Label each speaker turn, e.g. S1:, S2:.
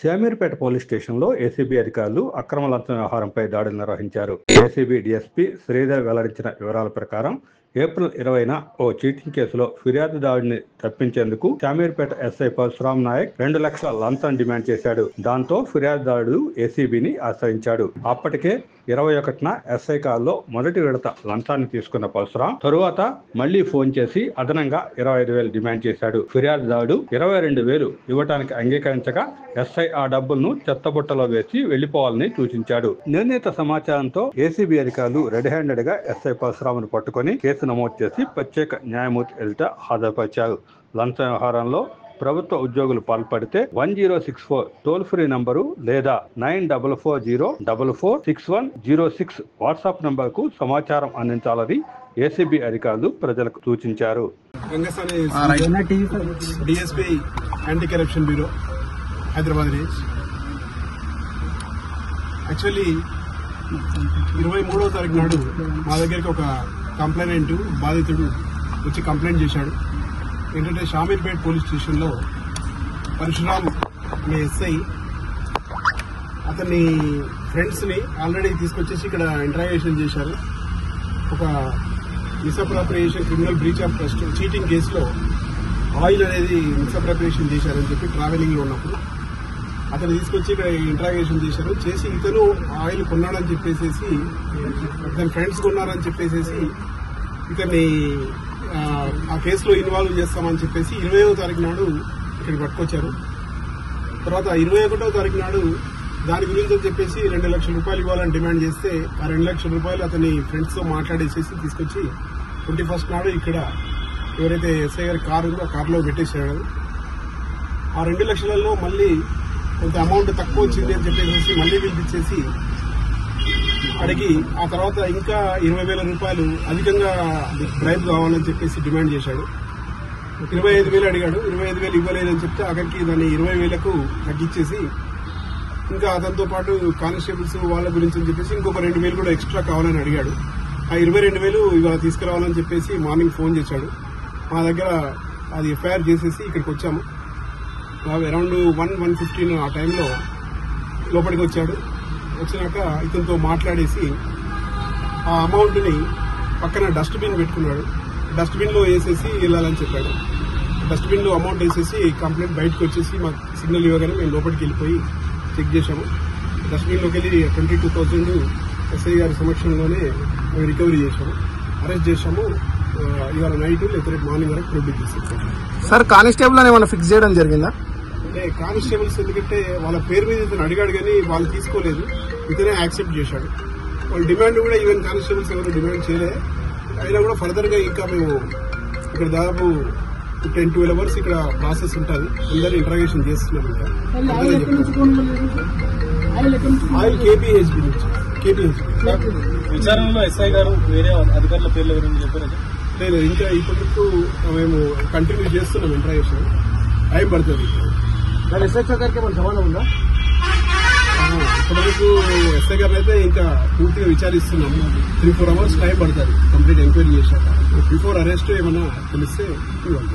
S1: Shamirpet police స్టేషన్లో ACB అధికారులు అక్రమ లంచం వ్యవహారంపై దాడులు నిర్వహించారు. ఏసీబీ డీఎస్పీ శ్రీధర్ వెల్లడించిన వివరాల ప్రకారం ఏప్రిల్ 20న ఓ చీటింగ్ కేసులో ఫిర్యాదుదారుడిని తప్పించేందుకు శామీర్పేట ఎస్ఐ పరశురామ్ నాయక్ 2 లక్షల లంచం డిమాండ్ చేశాడు. దాంతో ఫిర్యాదుదారుడు ఏసీబీని ఆశ్రయించాడు. అప్పటికే 21న ఎస్ఐ కాల్లో మొదటి విడత లంచాన్ని తీసుకున్న పరశురామ్ తరువాత మళ్లీ ఫోన్ చేసి అదనంగా 25,000 డిమాండ్ చేశాడు. ఫిర్యాదుదారుడు 22,000 ఇవ్వటానికి అంగీకరించగా ఎస్ఐ ఆ డబ్బులను చెత్తబుట్టలో వేసి వెళ్లిపోవాలని సూచించాడు. నిర్ణీత సమాచారంతో ఏసీబీ అధికారులు రెడ్ హ్యాండెడ్ గా ఎస్ఐ పరశురామ్ను పట్టుకుని కేసు నమోదు చేసి ప్రత్యేక న్యాయమూర్తి ఎదుట హాజరుపరిచారు. లంచ వ్యవహారంలో ప్రభుత్వ ఉద్యోగులు పాల్పడితే 1064 టోల్ ఫ్రీ నంబరు లేదా 9440446106 వాట్సాప్ నంబర్ కు సమాచారం అందించాలని ఏసీబీ అధికారులు ప్రజలకు సూచించారు.
S2: DSP anti corruption bureau Hyderabad range actually 23వ తారీఖు నాడు మా దగ్గరికి ఒక కంప్లైంట్ బాధితుడు వచ్చి కంప్లైంట్ చేశాడు. ఏంటంటే షామీర్పేట్ పోలీస్ స్టేషన్లో పరశురామ్ అనే ఎస్ఐ అతని ఫ్రెండ్స్ని ఆల్రెడీ తీసుకొచ్చేసి ఇక్కడ ఇంటరాగేషన్ చేశారు. ఒక misappropriation criminal breach of trust cheating కేసులో ఆయిల్ అనేది మిస్అప్రాప్రియేషన్ చేశారని చెప్పి ట్రావెలింగ్లో ఉన్నప్పుడు అతను తీసుకొచ్చి ఇక్కడ ఇంటరాగేషన్ చేశారు. చేసి ఇతను ఆయిల్ కొన్నాడని చెప్పేసి ఇతని ఫ్రెండ్స్ కొన్నారని చెప్పేసి ఇతన్ని ఆ కేసులో ఇన్వాల్వ్ చేస్తామని చెప్పేసి 20వ తారీఖు నాడు ఇక్కడికి పట్టుకొచ్చారు. తర్వాత 21వ తారీఖు నాడు దాని గురించి అని చెప్పేసి 2 లక్షల రూపాయలు ఇవ్వాలని డిమాండ్ చేస్తే ఆ 2 లక్షల రూపాయలు అతని ఫ్రెండ్స్ తో మాట్లాడేసేసి తీసుకొచ్చి 21st నాడు ఇక్కడ ఎవరైతే ఎస్ఐ గారి కారు ఉందో ఆ కారులో పెట్టేశాడు. ఆ 2 లక్షలలో మళ్ళీ కొంత అమౌంట్ తక్కువ వచ్చింది అని చెప్పేసి మళ్ళీ పిలిపించేసి అడిగి ఆ తర్వాత ఇంకా 20,000 రూపాయలు అధికంగా బ్రైబ్ కావాలని చెప్పేసి డిమాండ్ చేశాడు. 25,000 అడిగాడు. 25,000 ఇవ్వలేదని చెప్తే అక్కడికి దాన్ని 20,000కు తగ్గించేసి ఇంకా అతనితో పాటు కానిస్టేబుల్స్ వాళ్ళ గురించి అని చెప్పేసి ఇంకొక 2,000 కూడా ఎక్స్ట్రా కావాలని అడిగాడు. ఆ 22,000 ఇవాళ తీసుకురావాలని చెప్పేసి మార్నింగ్ ఫోన్ చేశాడు. మా దగ్గర అది ఎఫ్ఐఆర్ చేసేసి ఇక్కడికి వచ్చాము. అరౌండ్ 1:15 ఆ టైంలో లోపలికి వచ్చాడు. వచ్చినాక ఇతనితో మాట్లాడేసి ఆ అమౌంట్ ని పక్కన డస్ట్బిన్ పెట్టుకున్నాడు. డస్ట్బిన్ లో వేసేసి వెళ్ళాలని చెప్పాడు. డస్ట్బిన్ లో అమౌంట్ వేసేసి కంప్లైంట్ బయటకు వచ్చేసి మాకు సిగ్నల్ ఇవ్వగానే మేము లోపలికి వెళ్ళిపోయి చెక్ చేశాము. డస్ట్బిన్ లోకి వెళ్ళి 22,000 ఎస్ఐ గారి సమక్షంలోనే మేము రికవరీ చేశాము. అరెస్ట్ చేశాము. ఇవాళ నైట్ లేదా రేపు మార్నింగ్ వరకు ప్రొడ్యూస్ చేసాం.
S3: సార్ కానిస్టేబుల్ అని ఏమైనా ఫిక్స్ చేయడం జరిగిందా?
S2: అంటే కానిస్టేబుల్స్ ఎందుకంటే వాళ్ళ పేరు మీద ఇతను అడిగాడు కానీ వాళ్ళు తీసుకోలేదు. ఇతనే యాక్సెప్ట్ చేశాడు. వాళ్ళ డిమాండ్ కూడా ఈవెన్ కానిస్టేబుల్స్ ఎవరు డిమాండ్ చేయలేదు. అయినా కూడా ఫర్దర్ గా ఇంకా మేము ఇక్కడ దాదాపు 10-12 అవర్స్ ఇక్కడ ప్రాసెస్ ఉంటుంది. అందరూ ఇంటరాగేషన్ చేస్తున్నాం. ఇంకా ఆయిల్ కేపీహెచ్బి నుంచి
S4: విచారణలో ఎస్ఐ గారు వేరే అధికారుల పేర్లు ఎవరైనా చెప్పారు?
S2: లేదు, ఇంకా ఇప్పటికు మేము కంటిన్యూ చేస్తున్నాం ఇంటరాగేషన్. టైం పడుతుంది.
S3: ఎస్ఐ గారికి ఏమైనా సమాధానం ఉందా?
S2: ఇప్పటివరకు ఎస్ఐ గారిని అయితే ఇంకా పూర్తిగా విచారిస్తున్నాము. 3-4 అవర్స్ టైం పడుతుంది కంప్లీట్ ఎంక్వైరీ చేశాక. బిఫోర్ అరెస్ట్ ఏమన్నా తెలిస్తే ఇవ్వాలి.